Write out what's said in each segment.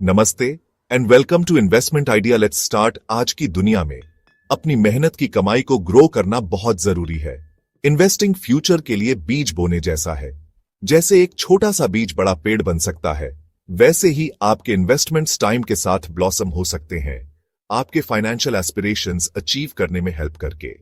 नमस्ते and welcome to investment idea. Let's start. आज की दुनिया में अपनी मेहनत की कमाई को ग्रो करना बहुत जरूरी है। इन्वेस्टिंग फ्यूचर के लिए बीज बोने जैसा है। जैसे एक छोटा सा बीज बड़ा पेड़ बन सकता है, वैसे ही आपके इन्वेस्टमेंट्स टाइम के साथ ब्लॉसम हो सकते हैं, आपके फाइनेंशियल एस्पिरेशंस अचीव करने में हेल्प करके।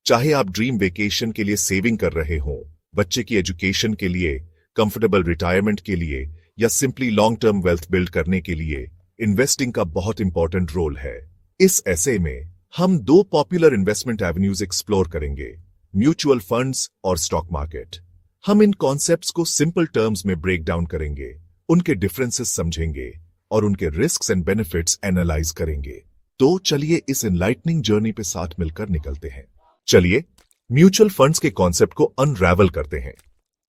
चाहे आप ड्रीम वेकेशन के लिए सेविंग कर रहे हो, बच्चे की एजुकेशन के लिए, कंफर्टेबल रिटायरमेंट के लिए, या simply long term wealth build करने के लिए, इन्वेस्टिंग का बहुत इंपॉर्टेंट रोल है। इस ऐसे में हम दो पॉपुलर इन्वेस्टमेंट एवेन्यूज एक्सप्लोर करेंगे, म्यूचुअल फंड्स और स्टॉक मार्केट। हम इन कॉन्सेप्ट्स को सिंपल टर्म्स में ब्रेक डाउन करेंगे, उनके डिफरेंसेस समझेंगे और उनके रिस्क्स एंड बेनिफिट्स एनालाइज करेंगे। तो चलिए इस एनलाइटनिंग जर्नी पे साथ मिलकर निकलते हैं। चलिए म्यूचुअल फंड्स के कॉन्सेप्ट को अनरैवल करते हैं।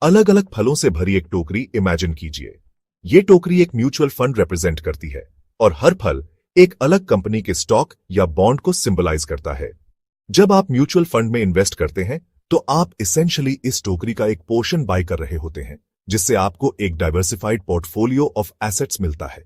अलग अलग फलों से भरी एक टोकरी इमेजिन कीजिए। ये टोकरी एक म्यूचुअल फंड रिप्रेजेंट करती है और हर फल एक अलग कंपनी के स्टॉक या बॉन्ड को सिंबलाइज करता है। जब आप म्यूचुअल फंड में इन्वेस्ट करते हैं तो आप इसेंशियली इस टोकरी का एक पोर्शन बाय कर रहे होते हैं, जिससे आपको एक डाइवर्सिफाइड पोर्टफोलियो ऑफ एसेट्स मिलता है।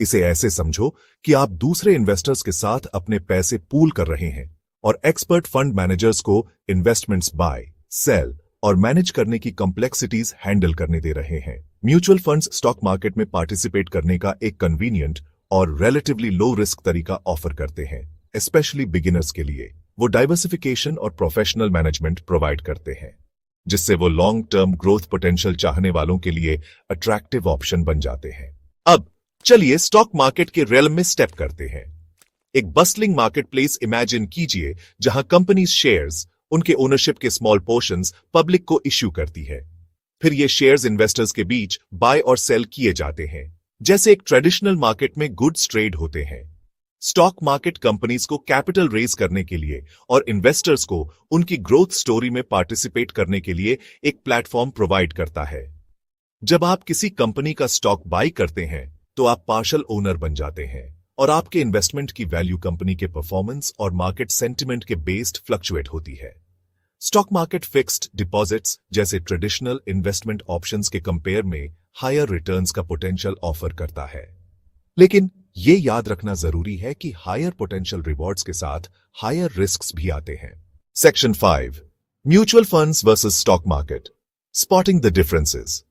इसे ऐसे समझो कि आप दूसरे इन्वेस्टर्स के साथ अपने पैसे पूल कर रहे हैं और एक्सपर्ट फंड मैनेजर्स को इन्वेस्टमेंट्स बाय, सेल और मैनेज करने की कॉम्प्लेक्सिटीज हैंडल करने दे रहे हैं। म्यूचुअल फंड्स स्टॉक मार्केट में पार्टिसिपेट करने का एक कन्वीनियंट और रिलेटिवली लो रिस्क तरीका ऑफर करते हैं, स्पेशली बिगिनर्स के लिए। वो डाइवर्सिफिकेशन और प्रोफेशनल मैनेजमेंट प्रोवाइड करते हैं, जिससे वो लॉन्ग टर्म ग्रोथ पोटेंशियल चाहने वालों के लिए अट्रैक्टिव ऑप्शन बन जाते हैं। अब चलिए स्टॉक मार्केट के रियल्म में स्टेप करते हैं। एक बस्टलिंग मार्केट प्लेस इमेजिन कीजिए, जहां कंपनीज शेयर्स, उनके ओनरशिप के स्मॉल पोर्शंस पब्लिक को इश्यू करती है। फिर ये शेयर्स इन्वेस्टर्स के बीच बाय और सेल किए जाते हैं, जैसे एक ट्रेडिशनल मार्केट में गुड्स ट्रेड होते हैं। स्टॉक मार्केट कंपनीज को कैपिटल रेज करने के लिए और इन्वेस्टर्स को उनकी ग्रोथ स्टोरी में पार्टिसिपेट करने के लिए एक प्लेटफॉर्म प्रोवाइड करता है। जब आप किसी कंपनी का स्टॉक बाय करते हैं तो आप पार्शल ओनर बन जाते हैं और आपके इन्वेस्टमेंट की वैल्यू कंपनी के परफॉर्मेंस और मार्केट सेंटिमेंट के बेस्ड फ्लक्चुएट होती है। स्टॉक मार्केट फिक्स्ड डिपॉजिट्स जैसे ट्रेडिशनल इन्वेस्टमेंट ऑप्शंस के कंपेयर में हायर रिटर्न्स का पोटेंशियल ऑफर करता है, लेकिन यह याद रखना जरूरी है कि हायर पोटेंशियल रिवॉर्ड्स के साथ हायर रिस्क्स भी आते हैं। Section 5, mutual funds versus stock market, spotting the differences.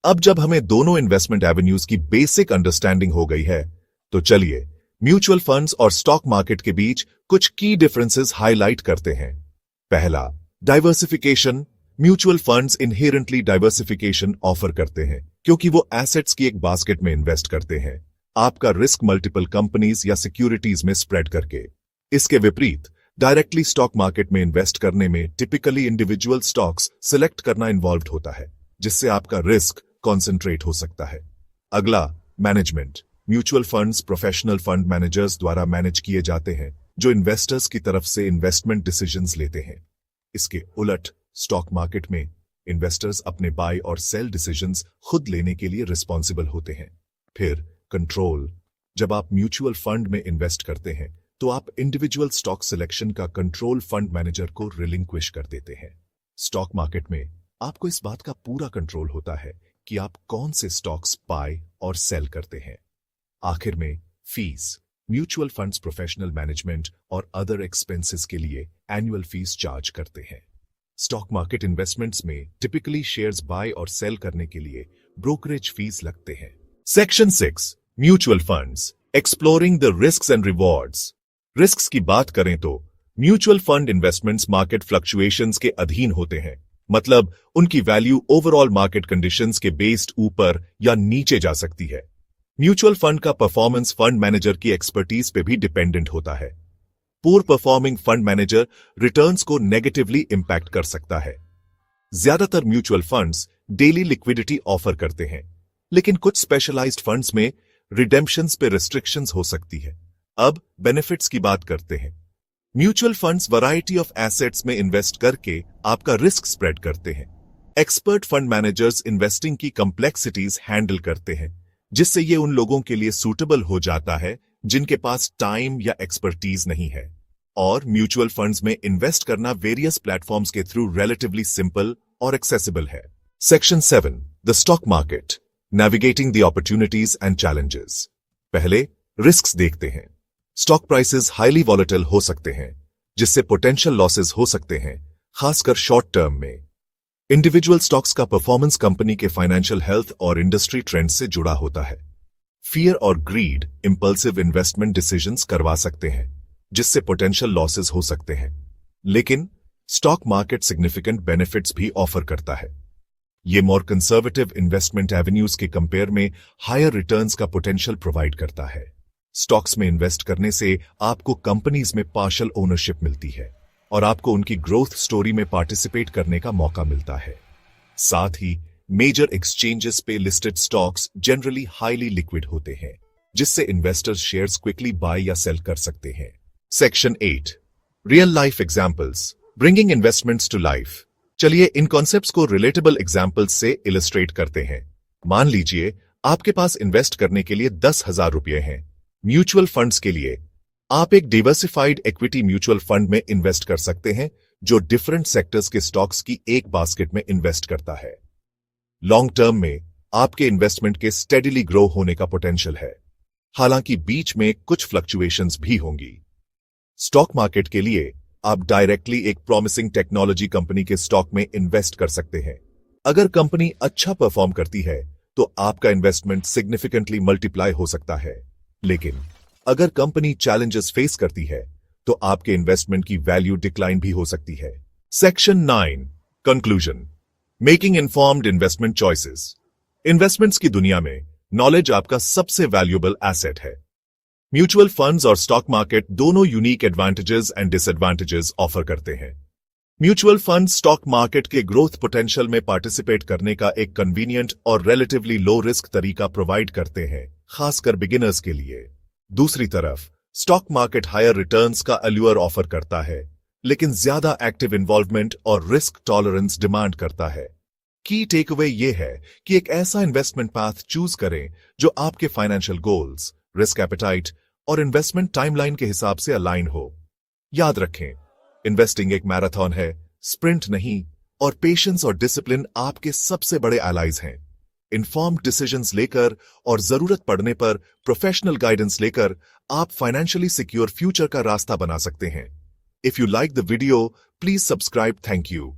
अब जब हमें दोनों इन्वेस्टमेंट एवेन्यूज की बेसिक अंडरस्टैंडिंग हो गई है, तो चलिए म्यूचुअल फंड्स और स्टॉक मार्केट के बीच कुछ की डिफरेंसेस हाईलाइट करते हैं। पहला, diversification. Mutual funds inherently diversification offer करते हैं, क्योंकि वो एसेट्स की एक बास्केट में इन्वेस्ट करते हैं, आपका रिस्क मल्टीपल कंपनीज या सिक्योरिटीज में स्प्रेड करके। इसके विपरीत डायरेक्टली स्टॉक मार्केट में इन्वेस्ट करने में टिपिकली इंडिविजुअल स्टॉक्स सिलेक्ट करना इन्वॉल्व होता है, जिससे आपका रिस्क कॉन्सेंट्रेट हो सकता है। अगला, management. Mutual funds professional fund managers द्वारा मैनेज किए जाते हैं, जो इन्वेस्टर्स की तरफ से इन्वेस्टमेंट डिसीजंस लेते हैं। इसके उलट स्टॉक मार्केट में इन्वेस्टर्स अपने बाय और सेल डिसीजंस खुद लेने के लिए रिस्पॉन्सिबल होते हैं। फिर कंट्रोल। जब आप म्यूचुअल फंड में इन्वेस्ट करते हैं तो आप इंडिविजुअल स्टॉक सिलेक्शन का कंट्रोल फंड मैनेजर को रिलिंक्विश कर देते हैं। स्टॉक मार्केट में आपको इस बात का पूरा कंट्रोल होता है कि आप कौन से स्टॉक्स बाय और सेल करते हैं। आखिर में fees. Mutual funds professional management और अदर एक्सपेंसेस के लिए एनुअल फीस चार्ज करते हैं। स्टॉक मार्केट इन्वेस्टमेंट्स में टिपिकली शेयर्स बाय और सेल करने के लिए ब्रोकरेज फीस लगते हैं। Section 6, mutual funds, exploring the risks and rewards. Risks की बात करें तो mutual fund investments market fluctuations के अधीन होते हैं, मतलब उनकी वैल्यू ओवरऑल मार्केट कंडीशंस के बेस्ड ऊपर या नीचे जा सकती है। म्यूचुअल फंड का परफॉर्मेंस फंड मैनेजर की एक्सपर्टीज पे भी डिपेंडेंट होता है। Poor performing fund manager returns को नेगेटिवली इंपैक्ट कर सकता है। ज्यादातर mutual funds daily liquidity offer करते हैं, लेकिन कुछ स्पेशलाइज्ड फंड्स में रिडेम्पशंस पे रिस्ट्रिक्शंस हो सकती है। अब बेनिफिट्स की बात करते हैं। Mutual funds variety of assets में इन्वेस्ट करके आपका रिस्क स्प्रेड करते हैं। एक्सपर्ट फंड मैनेजर्स इन्वेस्टिंग की कॉम्प्लेक्सिटीज हैंडल करते हैं, जिससे ये उन लोगों के लिए सूटेबल हो जाता है जिनके पास टाइम या एक्सपर्टीज नहीं है। और म्यूचुअल फंड्स में इन्वेस्ट करना वेरियस प्लेटफॉर्म्स के थ्रू रिलेटिवली सिंपल और एक्सेसिबल है। Section 7, the stock market, navigating the opportunities and challenges. पहले रिस्क्स देखते हैं। स्टॉक प्राइसेस हाईली वॉलेटाइल हो सकते हैं, जिससे पोटेंशियल लॉसेस हो सकते हैं, खासकर शॉर्ट टर्म में। इंडिविजुअल स्टॉक्स का परफॉर्मेंस कंपनी के फाइनेंशियल हेल्थ और इंडस्ट्री ट्रेंड से जुड़ा होता है। फियर और ग्रीड इंपल्सिव इन्वेस्टमेंट डिसीजंस करवा सकते हैं, जिससे पोटेंशियल लॉसेस हो सकते हैं। लेकिन स्टॉक मार्केट सिग्निफिकेंट बेनिफिट्स भी ऑफर करता है। ये मोर कंजर्वेटिव इन्वेस्टमेंट एवेन्यूज के कंपेयर में हायर रिटर्न्स का पोटेंशियल प्रोवाइड करता है। स्टॉक्स में इन्वेस्ट करने से आपको कंपनीज में पार्शियल ओनरशिप मिलती है और आपको उनकी ग्रोथ स्टोरी में पार्टिसिपेट करने का मौका मिलता है। साथ ही मेजर एक्सचेंजेस पे listed stocks generally highly liquid होते हैं, जिससे इन्वेस्टर्स शेयर्स क्विकली बाय या सेल कर सकते हैं। Section 8 real life examples bringing investments to life. चलिए इन कॉन्सेप्ट्स को रिलेटेबल एग्जांपल्स से इलस्ट्रेट करते हैं। मान लीजिए आपके पास इन्वेस्ट करने के लिए 10,000 रुपये हैं। म्यूचुअल फंड्स के लिए आप एक डाइवर्सिफाइड इक्विटी म्यूचुअल फंड में इन्वेस्ट कर सकते हैं, जो डिफरेंट सेक्टर्स के स्टॉक्स की एक बास्केट में इन्वेस्ट करता है। लॉन्ग टर्म में आपके इन्वेस्टमेंट के स्टेडिली ग्रो होने का पोटेंशियल है, हालांकि बीच में कुछ फ्लक्चुएशंस भी होंगी। स्टॉक मार्केट के लिए आप डायरेक्टली एक प्रॉमिसिंग टेक्नोलॉजी कंपनी के स्टॉक में इन्वेस्ट कर सकते हैं। अगर कंपनी अच्छा परफॉर्म करती है तो आपका इन्वेस्टमेंट सिग्निफिकेंटली मल्टीप्लाई हो सकता है, लेकिन अगर कंपनी चैलेंजेस फेस करती है तो आपके इन्वेस्टमेंट की वैल्यू डिक्लाइन भी हो सकती है। Section 9 conclusion making informed investment choices. Investments की दुनिया में नॉलेज आपका सबसे वैल्यूएबल एसेट है। म्यूचुअल फंड्स और स्टॉक मार्केट दोनों unique advantages and disadvantages offer करते हैं। म्यूचुअल फंड स्टॉक मार्केट के ग्रोथ पोटेंशियल में पार्टिसिपेट करने का एक कन्वीनियंट और रिलेटिवली लो रिस्क तरीका प्रोवाइड करते हैं, खासकर बिगिनर्स के लिए। दूसरी तरफ स्टॉक मार्केट हायर रिटर्न्स का अल्यूर ऑफर करता है, लेकिन ज्यादा एक्टिव इन्वॉल्वमेंट और रिस्क टॉलरेंस डिमांड करता है। की टेकअवे ये है कि एक ऐसा इन्वेस्टमेंट पाथ चूज करें जो आपके फाइनेंशियल गोल्स, रिस्क एपेटाइट और इन्वेस्टमेंट टाइमलाइन के हिसाब से अलाइन हो। याद रखें, इन्वेस्टिंग एक मैराथन है, स्प्रिंट नहीं, और पेशेंस और डिसिप्लिन आपके सबसे बड़े एलाइज हैं। इन्फॉर्म्ड डिसीजंस लेकर और जरूरत पड़ने पर प्रोफेशनल गाइडेंस लेकर आप फाइनेंशियली सिक्योर फ्यूचर का रास्ता बना सकते हैं। If you like the video, please subscribe. Thank you.